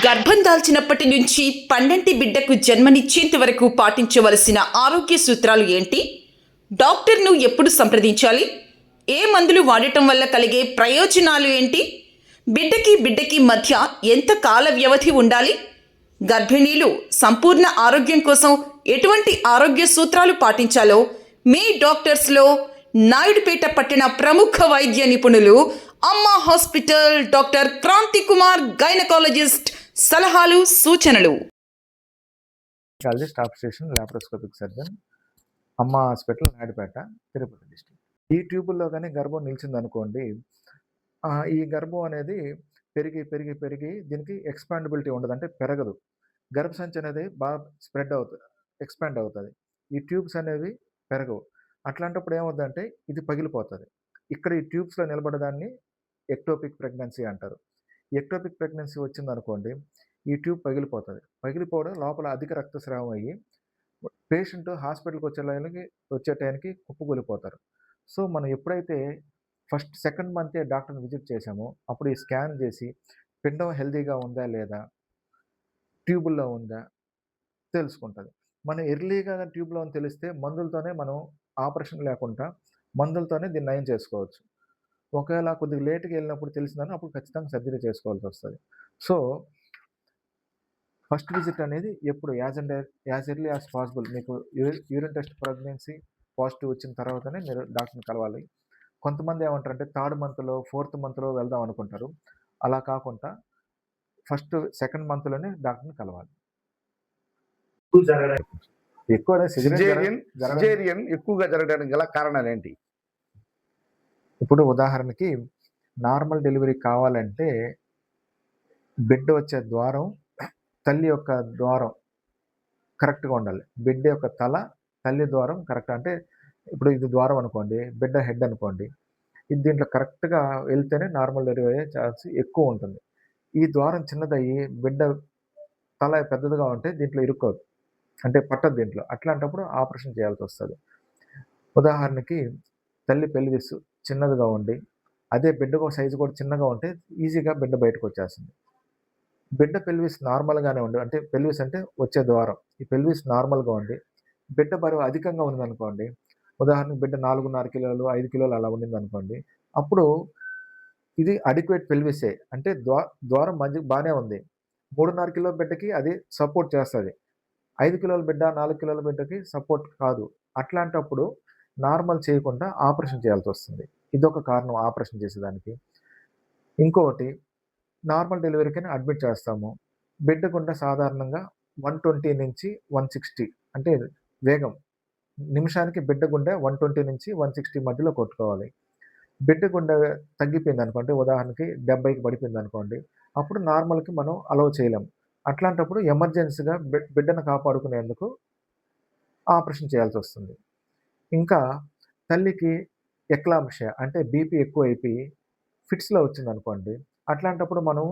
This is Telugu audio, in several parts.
గర్భం దాల్చినప్పటి నుంచి పండంటి బిడ్డకు జన్మనిచ్చేంత వరకు పాటించవలసిన ఆరోగ్య సూత్రాలు ఏంటి? డాక్టర్ను ఎప్పుడు సంప్రదించాలి? ఏ మందులు వాడటం వల్ల కలిగే ప్రయోజనాలు ఏంటి? బిడ్డకి మధ్య ఎంత కాల వ్యవధి ఉండాలి? గర్భిణీలు సంపూర్ణ ఆరోగ్యం కోసం ఎటువంటి ఆరోగ్య సూత్రాలు పాటించాలో మీ డాక్టర్స్లో నాయుడుపేట పట్టణ ప్రముఖ వైద్య నిపుణులు Amma hospital doctor Kranthi Kumar gynaecologist సలహాలు సూచనలు. Staff station laparoscopic surgeon Amma hospital Naidupeta Tirupati district. ఈ ట్యూబుల్లో కానీ గర్భం నిలిచిందనుకోండి, ఈ గర్భం అనేది పెరిగి పెరిగి పెరిగి దీనికి ఎక్స్పాండబిలిటీ ఉండదు, అంటే పెరగదు. గర్భసంచి అనేది బాగా ఎక్స్పాండ్ అవుతుంది. ఈ ట్యూబ్స్ అనేవి పెరగవు. అట్లాంటప్పుడు ఏమవుతుందంటే ఇది పగిలిపోతుంది. ఇక్కడ ఈ ట్యూబ్స్లో నిలబడదాన్ని ఎక్టోపిక్ ప్రెగ్నెన్సీ అంటారు. ఎక్టోపిక్ ప్రెగ్నెన్సీ వచ్చిందనుకోండి, ఈ ట్యూబ్ పగిలిపోతుంది. పగిలిపోవడం లోపల అధిక రక్తస్రావం అయ్యి పేషెంట్ హాస్పిటల్కి వచ్చే టైంకి కుప్పకూలిపోతారు. సో మనం ఎప్పుడైతే సెకండ్ మంతే డాక్టర్ని విజిట్ చేసామో అప్పుడు ఈ స్కాన్ చేసి పిండం హెల్తీగా ఉందా లేదా, ట్యూబుల్లో ఉందా తెలుసుకుంటుంది. మనం ఎర్లీగా ట్యూబ్లో అని తెలిస్తే మందులతోనే మనం ఆపరేషన్ లేకుండా మందులతోనే దీన్ని నయం చేసుకోవచ్చు. ఒకవేళ కొద్దిగా లేట్గా వెళ్ళినప్పుడు తెలిసిందని అప్పుడు ఖచ్చితంగా సర్జరీ చేసుకోవాల్సి వస్తుంది. సో ఫస్ట్ విజిట్ అనేది ఎప్పుడు యాజ్ ఎర్లీ యాజ్ పాసిబుల్. మీకు యూరిన్ టెస్ట్ ప్రెగ్నెన్సీ పాజిటివ్ వచ్చిన తర్వాతనే మీరు డాక్టర్ని కలవాలి. కొంతమంది ఏమంటారంటే థర్డ్ మంత్లో 4th మంత్లో వెళ్దాం అనుకుంటారు. అలా కాకుండా సెకండ్ మంత్లోనే డాక్టర్ని కలవాలి. సిజేరియన్ ఎక్కువగా జరగడానికి గల కారణాలు ఏంటి? ఇప్పుడు ఉదాహరణకి నార్మల్ డెలివరీ కావాలంటే బిడ్డ వచ్చే ద్వారం, తల్లి యొక్క ద్వారం కరెక్ట్గా ఉండాలి. బిడ్డ యొక్క తల, తల్లి ద్వారం కరెక్ట్. అంటే ఇప్పుడు ఇది ద్వారం అనుకోండి, బిడ్డ హెడ్ అనుకోండి, ఇది దీంట్లో కరెక్ట్గా వెళ్తేనే నార్మల్ డెలివరీ అయ్యే ఛాన్స్ ఎక్కువ ఉంటుంది. ఈ ద్వారం చిన్నదయ్యి బిడ్డ తల పెద్దదిగా ఉంటే దీంట్లో ఇరుక్కోదు, అంటే పట్టదు దీంట్లో. అట్లాంటప్పుడు ఆపరేషన్ చేయాల్సి వస్తుంది. ఉదాహరణకి తల్లి పెల్విస్ చిన్నదిగా ఉండి అదే బిడ్డకు సైజు కూడా చిన్నగా ఉంటే ఈజీగా బిడ్డ బయటకు వచ్చేస్తుంది. బిడ్డ పెల్విస్ నార్మల్గానే ఉండి, అంటే పెల్విస్ అంటే వచ్చే ద్వారం, ఈ పెల్విస్ నార్మల్గా ఉండి బిడ్డ బరువు అధికంగా ఉందనుకోండి, ఉదాహరణకు బిడ్డ 4.5 కిలోలు 5 కిలోలు అలా ఉండిందనుకోండి, అప్పుడు ఇది అడిక్వేట్ పెల్విసే, అంటే ద్వారం మంచి బాగానే ఉంది. 3.5 కిలో బిడ్డకి అది సపోర్ట్ చేస్తుంది. 5 కిలోల బిడ్డ 4 కిలోల బిడ్డకి సపోర్ట్ కాదు. అట్లాంటప్పుడు నార్మల్ చేయకుండా ఆపరేషన్ చేయాల్సి వస్తుంది. ఇదొక కారణం ఆపరేషన్ చేసేదానికి. ఇంకొకటి, నార్మల్ డెలివరీకైనా అడ్మిట్ చేస్తాము. బిడ్డ గుండె సాధారణంగా 120 నుంచి 160, అంటే వేగం నిమిషానికి బిడ్డ గుండె 120 నుంచి 160 మధ్యలో కొట్టుకోవాలి. బిడ్డ గుండె తగ్గిపోయింది అనుకోండి, ఉదాహరణకి 70కి పడిపోయింది అనుకోండి, అప్పుడు నార్మల్కి మనం అలౌ చేయలేం. అట్లాంటప్పుడు ఎమర్జెన్సీగా బిడ్డను కాపాడుకునేందుకు ఆపరేషన్ చేయాల్సి వస్తుంది. ఇంకా తల్లికి ఎక్లాంప్షియా, అంటే బీపీ ఎక్కువ అయిపోయి ఫిట్స్లో వచ్చిందనుకోండి, అట్లాంటప్పుడు మనం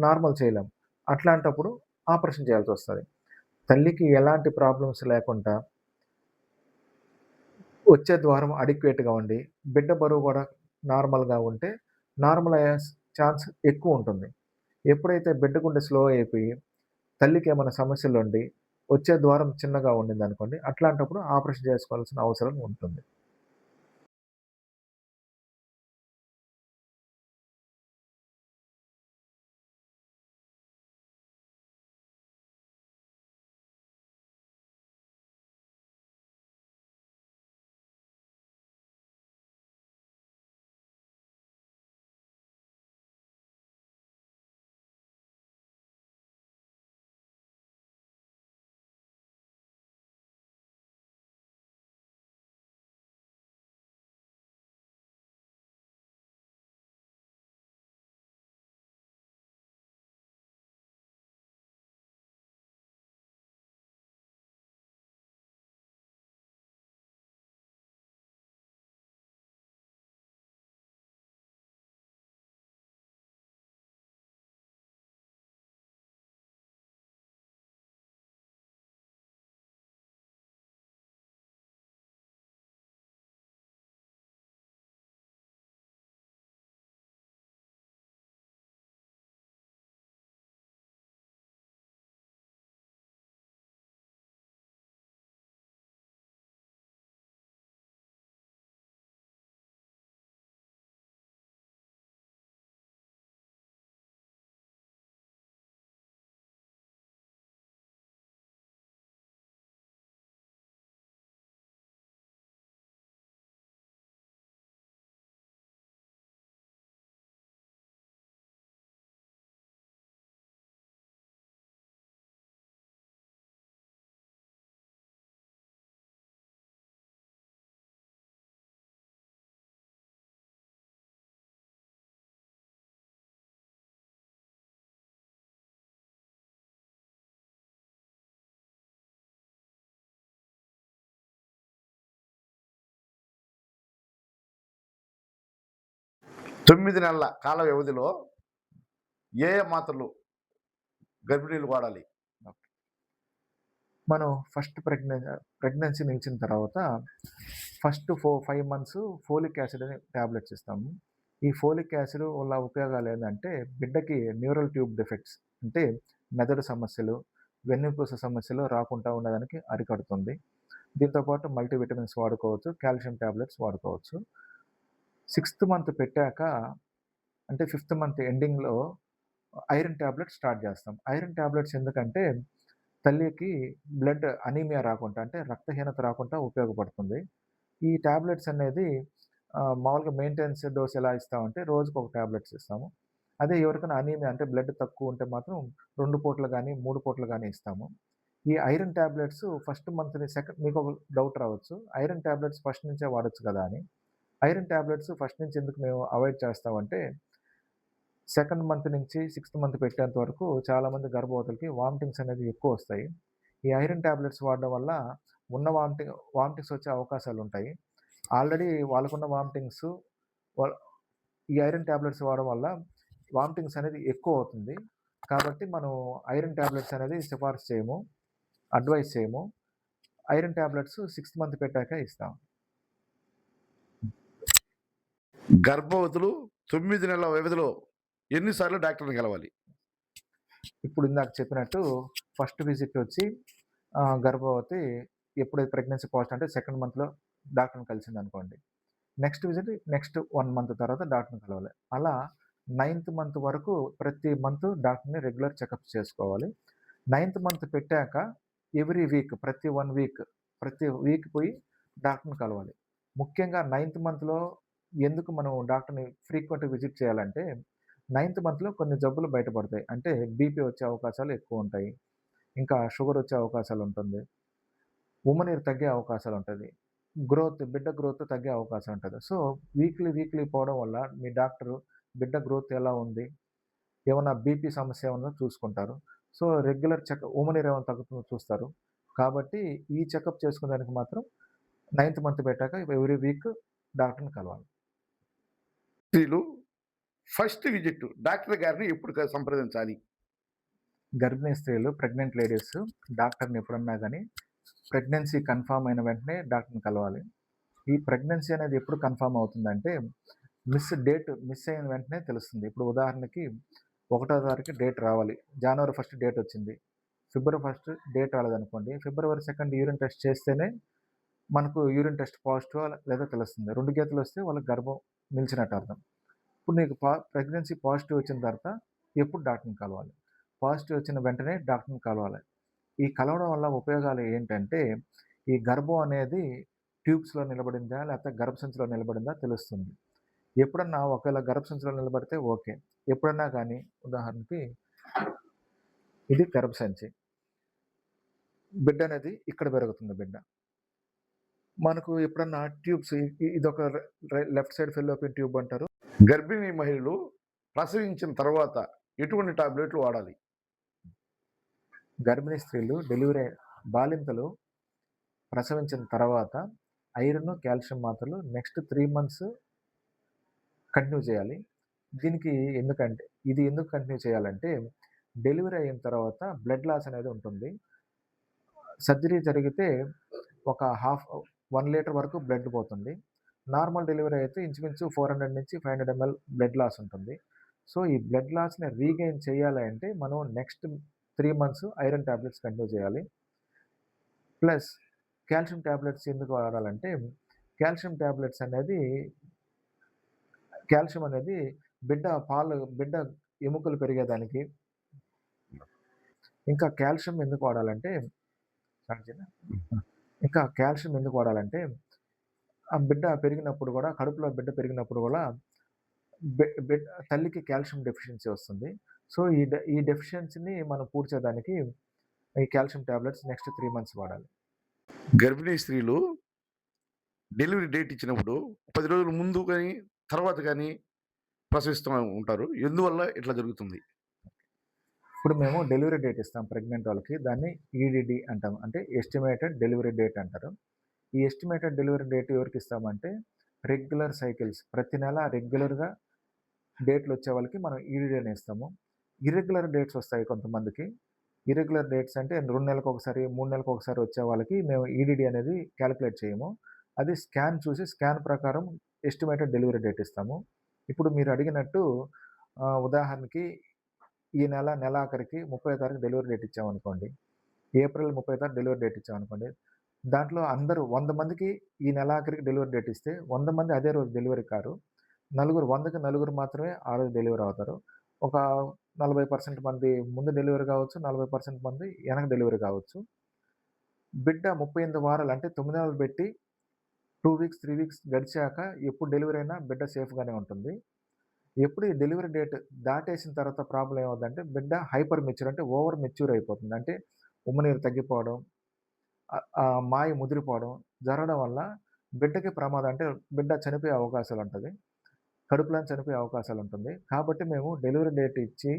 నార్మల్ చేయలేం. అట్లాంటప్పుడు ఆపరేషన్ చేయాల్సి వస్తుంది. తల్లికి ఎలాంటి ప్రాబ్లమ్స్ లేకుండా వచ్చే ద్వారం అడిక్వేట్గా ఉండి బిడ్డ బరువు కూడా నార్మల్గా ఉంటే నార్మల్ అయ్యే ఛాన్స్ ఎక్కువ ఉంటుంది. ఎప్పుడైతే బిడ్డ గుండె స్లో అయిపోయి తల్లికి ఏమైనా సమస్యలు ఉండి వచ్చే ద్వారం చిన్నగా ఉండింది అనుకోండి, అట్లాంటప్పుడు ఆపరేషన్ చేసుకోవాల్సిన అవసరం ఉంటుంది. 9 నెలల కాల వ్యవధిలో ఏ ఏ మాత్రలు గర్భిణీలు వాడాలి? మనం ఫస్ట్ ప్రెగ్నెన్సీ నిలిచిన తర్వాత ఫస్ట్ 5 మంత్స్ ఫోలిక్ యాసిడ్ అనే టాబ్లెట్స్ ఇస్తాము. ఈ ఫోలిక్ యాసిడ్ వల్ల ఉపయోగాలు ఏంటంటే బిడ్డకి న్యూరల్ ట్యూబ్ డిఫెక్ట్స్ అంటే మెదడు సమస్యలు, వెన్నుపూస సమస్యలు రాకుండా ఉండడానికి అరికడుతుంది. దీంతోపాటు మల్టీవిటమిన్స్ వాడుకోవచ్చు, కాల్షియం టాబ్లెట్స్ వాడుకోవచ్చు. 6th మంత్ పెట్టాక అంటే 5th మంత్ ఎండింగ్‌లో ఐరన్ టాబ్లెట్స్ స్టార్ట్ చేస్తాం. ఐరన్ టాబ్లెట్స్ ఎందుకంటే తల్లికి బ్లడ్ అనీమియా రాకుండా అంటే రక్తహీనత రాకుండా ఉపయోగపడుతుంది. ఈ టాబ్లెట్స్ అనేది మామూలుగా మెయింటెనెన్స్ డోస్ ఎలా ఇస్తామంటే రోజుకొక టాబ్లెట్స్ ఇస్తాము. అదే ఎవరికైనా అనీమియా అంటే బ్లడ్ తక్కువ ఉంటే మాత్రం 2 పూటలు గానీ, 3 పూటలు గానీ ఇస్తాము. ఈ ఐరన్ టాబ్లెట్స్ ఫస్ట్ మంత్‌ని మీకొక డౌట్ రావచ్చు. ఐరన్ టాబ్లెట్స్ ఫస్ట్ నుంచే వాడొచ్చు కదా అని. ఐరన్ టాబ్లెట్స్ ఫస్ట్ నుంచి ఎందుకు మేము అవాయిడ్ చేస్తామంటే, సెకండ్ మంత్ నుంచి 6th మంత్ పెట్టేంత వరకు చాలామంది గర్భవతులకి వామిటింగ్స్ అనేది ఎక్కువొస్తాయి. ఈ ఐరన్ టాబ్లెట్స్ వాడడం వల్ల ఉన్న వామిటింగ్స్ వచ్చే అవకాశాలుంటాయి. ఆల్రెడీ వాళ్ళకున్న వామిటింగ్స్ వాళ్ ఈ ఐరన్ టాబ్లెట్స్ వాడడం వల్ల వామిటింగ్స్ అనేది ఎక్కువవుతుంది. కాబట్టి మనం ఐరన్ టాబ్లెట్స్ అనేది సిఫారసు చేయము, అడ్వైస్ చేయము. ఐరన్ టాబ్లెట్స్ 6th మంత్ పెట్టాక ఇస్తాం. గర్భవతులు 9 నెలల వ్యవధిలో ఎన్ని సార్లు డాక్టర్‌ని కలవాలి? ఇప్పుడు ఇందాక చెప్పినట్టు ఫస్ట్ విజిట్ వచ్చి గర్భవతి ఎప్పుడైతే ప్రెగ్నెన్సీ పాజిటివ్ అంటే సెకండ్ మంత్‌లో డాక్టర్‌ని కలిసిందనుకోండి. నెక్స్ట్ విజిట్ నెక్స్ట్ 1 మంత్ తర్వాత డాక్టర్‌ని కలవాలి. అలా 9th మంత్ వరకు ప్రతి మంత్ డాక్టర్‌ని రెగ్యులర్ చెకప్స్ చేసుకోవాలి. 9th మంత్ పెట్టాక ఎవ్రీ వీక్ ప్రతి 1 వీక్ ప్రతి వీక్ పోయి డాక్టర్‌ని కలవాలి. ముఖ్యంగా 9th మంత్‌లో ఎందుకు మనం డాక్టర్‌ని ఫ్రీక్వెంట్‌గా విజిట్ చేయాలంటే 9th మంత్‌లో కొన్ని జబ్బులు బయటపడతాయి. అంటే బీపీ వచ్చే అవకాశాలు ఎక్కువుంటాయి. ఇంకా షుగర్ వచ్చే అవకాశాలు ఉంటుంది. ఉమ్మనీరు తగ్గే అవకాశాలు ఉంటది. బిడ్డ గ్రోత్ తగ్గే అవకాశం ఉంటది. సో, వీక్లీ పోవడం వల్ల మీ డాక్టరు బిడ్డ గ్రోత్ ఎలా ఉంది? ఏమన్నా బీపీ సమస్య ఏమన్నా చూసుకుంటారు. సో, రెగ్యులర్ ఉమ్మనీరు ఏమైనా తగ్గుతుందో చూస్తారు. కాబట్టి ఈ చెకప్ చేసుకునేదానికి మాత్రం 9th మంత్ పెట్టాక ఎవ్రీ వీక్ డాక్టర్‌ని కలవాలి. స్త్రీలు ఫస్ట్ విజిట్ డాక్టర్ గారిని ఎప్పుడు సంప్రదించాలి? గర్భిణీ స్త్రీలు, ప్రెగ్నెంట్ లేడీస్ డాక్టర్‌ని ఎప్పుడన్నా గానీ ప్రెగ్నెన్సీ కన్ఫర్మ్ అయిన వెంటనే డాక్టర్‌ని కలవాలి. ఈ ప్రెగ్నెన్సీ అనేది ఎప్పుడు కన్ఫర్మ్ అవుతుందంటే మిస్ అయిన వెంటనే తెలుస్తుంది. ఇప్పుడు ఉదాహరణకి 1వ తారీఖు డేట్ రావాలి. జనవరి 1 డేట్ వచ్చింది. ఫిబ్రవరి 1 డేట్ రాలేదనుకోండి. ఫిబ్రవరి 2 యూరిన్ టెస్ట్ చేస్తేనే మనకు యూరిన్ టెస్ట్ పాజిటివా లేదా తెలుస్తుంది. 2 గీతలొస్తే వాళ్ళకి గర్భం నిలిచినట్టు అర్థం. ఇప్పుడు నీకు ప్రెగ్నెన్సీ పాజిటివ్ వచ్చిన తర్వాత ఎప్పుడు డాక్టర్‌ని కలవాలి. పాజిటివ్ వచ్చిన వెంటనే డాక్టర్‌ని కలవాలి. ఈ కలవడం వల్ల ఉపయోగాలు ఏంటంటే, ఈ గర్భం అనేది ట్యూబ్స్‌లో నిలబడిందా? లేకపోతే గర్భసంచిలో నిలబడిందా తెలుస్తుంది. ఎప్పుడన్నా ఒకవేళ గర్భసంచిలో నిలబడితే ఓకే. ఎప్పుడన్నా గానీ ఉదాహరణకి ఇది గర్భసంచి. బిడ్డ అనేది ఇక్కడ పెరుగుతుంది బిడ్డ. మనకు ఎప్పుడన్నా ట్యూబ్స్ ఇదొక లెఫ్ట్ సైడ్ ఫెల్లోపియన్ ట్యూబ్ అంటారు. గర్భిణీ మహిళలు ప్రసవించిన తర్వాత ఎటువంటి టాబ్లెట్లు వాడాలి? గర్భిణీ స్త్రీలు బాలింతలు ప్రసవించిన తర్వాత ఐరన్, కాల్షియం మాత్రలు నెక్స్ట్ 3 మంత్స్ కంటిన్యూ చేయాలి. ఇది ఎందుకు కంటిన్యూ చేయాలంటే, డెలివరీ అయిన తర్వాత బ్లడ్ లాస్ అనేది ఉంటుంది. సర్జరీ జరిగితే ఒక 1 లీటర్ వరకు బ్లడ్ పోతుంది. నార్మల్ డెలివరీ అయితే ఇంచుమించు 400-500 ml బ్లడ్ లాస్ ఉంటుంది. సో, ఈ బ్లడ్ లాస్‌ని రీగెయిన్ చేయాలి అంటే మనం next 3 months iron tablets continue చేయాలి. ప్లస్ కాల్షియం టాబ్లెట్స్ ఎందుకు వాడాలంటే, కాల్షియం టాబ్లెట్స్ అనేది కాల్షియం అనేది బిడ్డ ఎముకలు పెరిగేదానికి ఇంకా కాల్షియం ఎందుకు వాడాలంటే ఆ బిడ్డ పెరిగినప్పుడు గూడా కడుపులో బిడ్డ పెరిగినప్పుడు గూడా తల్లికి కాల్షియం డెఫిషియన్సీ వస్తుంది. సో, ఈ డెఫిషియన్సీని మనం పూడ్చేదానికి ఈ కాల్షియం టాబ్లెట్స్ నెక్స్ట్ 3 మంత్స్ వాడాలి. గర్భిణీ స్త్రీలు డెలివరీ డేట్ ఇచ్చినప్పుడు 10 రోజుల ముందు గానీ, తర్వాత గానీ ప్రసవిస్తూ ఉంటారు. ఎందువల్ల ఇట్లా జరుగుతుంది? ఇప్పుడు మేము డెలివరీ డేట్ ఇస్తాం ప్రెగ్నెంట్ వాళ్ళకి. దాన్ని ఈడీడీ అంటాం. అంటే ఎస్టిమేటెడ్ డెలివరీ డేట్ అంటారు. ఈ ఎస్టిమేటెడ్ డెలివరీ డేట్ ఎవరికిస్తామంటే రెగ్యులర్ సైకిల్స్ ప్రతి నెల రెగ్యులర్‌గా డేట్లు వచ్చే వాళ్ళకి మనం ఈడీడీ అని ఇస్తాము. ఇర్రెగ్యులర్ డేట్స్ వస్తాయి కొంతమందికి. ఇర్రెగ్యులర్ డేట్స్ అంటే 2 నెలలకొకసారి, 3 నెలలకొకసారి వచ్చే వాళ్ళకి మేము ఈడీడీ అనేది కాలిక్యులేట్ చేయము. అది స్కాన్ చూసి స్కాన్ ప్రకారం ఎస్టిమేటెడ్ డెలివరీ డేట్ ఇస్తాము. ఇప్పుడు మీరు అడిగినట్టు ఉదాహరణకి ఈ నెలాఖరికి 30వ తారీఖు డెలివరీ డేట్ ఇచ్చామనుకోండి. ఏప్రిల్ 30వ తారీఖు డెలివరీ డేట్ ఇచ్చామనుకోండి. దాంట్లో అందరూ 100 మందికి ఈ నెలాఖరికి డెలివరీ డేట్ ఇస్తే 100 మంది అదే రోజు డెలివరీ కారు. 100కి నలుగురు మాత్రమే ఆ రోజు డెలివరీ అవుతారు. ఒక 40% మంది ముందు డెలివరీ కావచ్చు. 40% మంది వెనక డెలివరీ కావచ్చు. బిడ్డ 38 వారాలు అంటే 9 నెలలు పెట్టి 2 వీక్స్, 3 వీక్స్ గడిచాక ఎప్పుడు డెలివరీ అయినా బిడ్డ సేఫ్‌గానే ఉంటుంది. ఎప్పుడు ఈ డెలివరీ డేట్ దాటేసిన తర్వాత ప్రాబ్లమ్ ఏమవుద్దంటే బిడ్డ హైపర్ మెచ్యూర్ అంటే ఓవర్ మెచ్యూర్ అయిపోతుంది. అంటే ఉమ్మనీరు తగ్గిపోవడం, మాయ ముదిరిపోవడం జరగడం వల్ల బిడ్డకి ప్రమాదం. అంటే బిడ్డ చనిపోయే అవకాశాలుంటది. కడుపులోనే చనిపోయే అవకాశాలుంటుంది. కాబట్టి మేము డెలివరీ డేట్ ఇచ్చి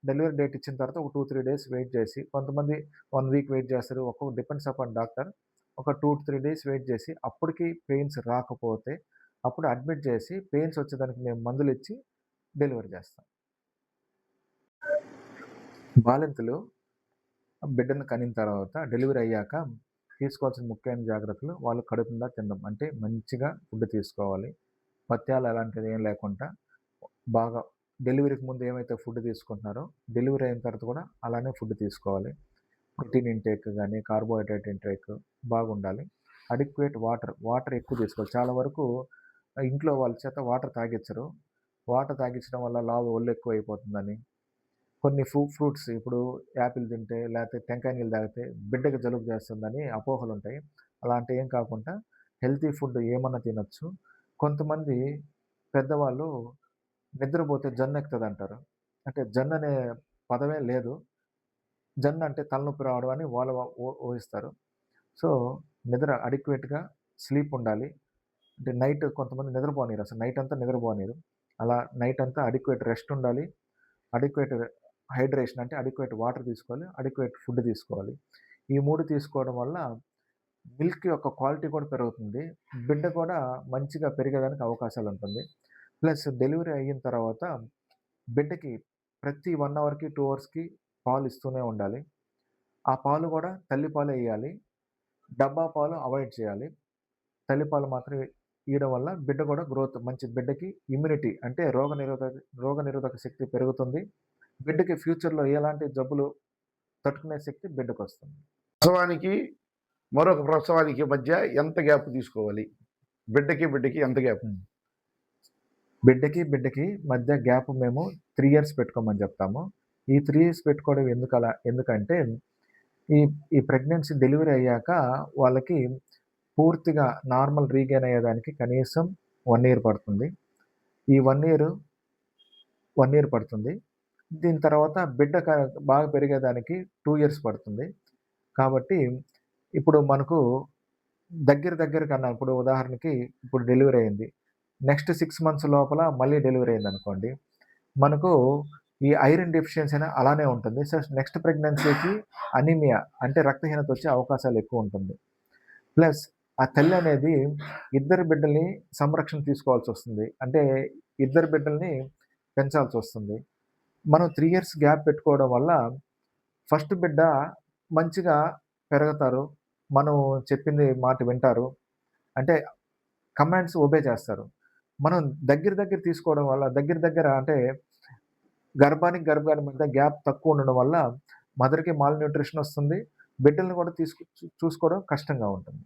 డెలివరీ డేట్ ఇచ్చిన తర్వాత ఒక 2, 3 డేస్ వెయిట్ చేసి, కొంతమంది 1 వీక్ వెయిట్ చేస్తారు. Depends upon doctor. ఒక 2-3 డేస్ వెయిట్ చేసి అప్పటికి పెయిన్స్ రాకపోతే అప్పుడు అడ్మిట్ చేసి పెయిన్స్ వచ్చేదానికి మేము మందులిచ్చి డెలివరీ చేస్తాం. బాలింతలు బిడ్డను కనిన తర్వాత డెలివరీ అయ్యాక తీసుకోవాల్సిన ముఖ్యమైన జాగ్రత్తలు వాళ్ళు కడుపు నిండా తినడం. అంటే మంచిగా ఫుడ్ తీసుకోవాలి. పథ్యాలు అలాంటిది ఏం లేకుండా బాగా డెలివరీకి ముందు ఏమైతే ఫుడ్ తీసుకుంటున్నారో డెలివరీ అయిన తర్వాత కూడా అలానే ఫుడ్ తీసుకోవాలి. ప్రోటీన్ ఇంటేక్ గానీ, కార్బోహైడ్రేట్ ఇంటేక్ బాగుండాలి. అడిక్వేట్ వాటర్ ఎక్కువ తీసుకోవాలి. చాలా వరకు ఇంట్లో వాళ్ళ చేత వాటర్ తాగిచ్చరు. వాటర్ తాగించడం వల్ల ఒళ్ళు ఎక్కువైపోతుందని, కొన్ని ఫ్రూట్స్ ఇప్పుడు యాపిల్ తింటే లేకపోతే టెంకాయ నీళ్ళు తాగితే బిడ్డకి జలుబు చేస్తుందని అపోహలుంటాయి. అలాంటివి ఏం కాకుండా హెల్తీ ఫుడ్ ఏమన్నా తినొచ్చు. కొంతమంది పెద్దవాళ్ళు నిద్రపోతే జన్నెక్కుతదంటారు. అంటే జన్ననే పదమే లేదు. జన్న అంటే తలనొప్పి రావడం అని వాళ్ళు ఊహిస్తారు. సో, నిద్ర అడిక్వేట్‌గా స్లీప్ ఉండాలి. అంటే నైట్ కొంతమంది నిద్రపోనీయరు. అసలు నైట్ అంతా నిద్రపోనీయరు. అలా నైట్ అంతా అడిక్వేట్ రెస్ట్ ఉండాలి. అడిక్వేట్ హైడ్రేషన్ అంటే అడిక్వేట్ వాటర్ తీసుకోవాలి. అడిక్వేట్ ఫుడ్ తీసుకోవాలి. ఈ 3 తీసుకోవడం వల్ల మిల్క్ యొక్క క్వాలిటీ కూడా పెరుగుతుంది. బిడ్డ కూడా మంచిగా పెరిగేదానికి అవకాశాలుంటుంది. ప్లస్ డెలివరీ అయిన తర్వాత బిడ్డకి ప్రతి 1 అవర్‌కి, 2 అవర్స్‌కి పాలు ఇస్తూనే ఉండాలి. ఆ పాలు కూడా తల్లి పాలే ఇయ్యాలి. డబ్బా పాలు అవాయిడ్ చేయాలి. తల్లిపాలు మాత్రమే ఇయ్యడం వల్ల బిడ్డ కూడా మంచి బిడ్డకి ఇమ్యూనిటీ అంటే రోగనిరోధక శక్తి పెరుగుతుంది. బిడ్డకి ఫ్యూచర్‌లో ఎలాంటి జబ్బులు తట్టుకునే శక్తి బిడ్డకొస్తుంది. ప్రసవానికి మరొక ప్రసవానికి మధ్య ఎంత గ్యాప్ తీసుకోవాలి? బిడ్డకి ఎంత గ్యాప్? బిడ్డకి మధ్య గ్యాప్ మేము 3 ఇయర్స్ పెట్టుకోమని చెప్తాము. ఈ 3 ఇయర్స్ పెట్టుకోవడం ఎందుకంటే ఈ ప్రెగ్నెన్సీ డెలివరీ అయ్యాక వాళ్ళకి పూర్తిగా నార్మల్ రీగెయిన్ అయ్యేదానికి కనీసం 1 ఇయర్ పడుతుంది. ఈ 1 ఇయర్ పడుతుంది. దీని తర్వాత బిడ్డ బాగా పెరిగేదానికి 2 ఇయర్స్ పడుతుంది. కాబట్టి ఇప్పుడు మనకు దగ్గర కన్నా ఇప్పుడు ఉదాహరణకి ఇప్పుడు డెలివరీ అయింది. నెక్స్ట్ 6 మంత్స్ లోపల మళ్ళీ డెలివరీ అయిందనుకోండి. మనకు ఈ ఐరన్ డెఫిషియన్సీ అలానే ఉంటుంది. సో, నెక్స్ట్ ప్రెగ్నెన్సీకి అనీమియా అంటే రక్తహీనత వచ్చే అవకాశాలు ఎక్కువుంటుంది. ప్లస్ ఆ తల్లి అనేది ఇద్దరు బిడ్డల్ని సంరక్షణ తీసుకోవాల్సొస్తుంది. అంటే ఇద్దరు బిడ్డల్ని పెంచాల్సొస్తుంది. మనం 3 ఇయర్స్ గ్యాప్ పెట్టుకోవడం వల్ల ఫస్ట్ బిడ్డ మంచిగా పెరుగుతారు. మనం చెప్పింది మాట వింటారు. అంటే కమాండ్స్ ఒబే చేస్తారు. మనం దగ్గర తీసుకోవడం వల్ల దగ్గర అంటే గర్భానికి మధ్య గ్యాప్ తక్కువ ఉండడం వల్ల మదర్‌కి మాల్ న్యూట్రిషన్ వస్తుంది. బిడ్డల్ని కూడా చూసుకోవడం కష్టంగా ఉంటుంది.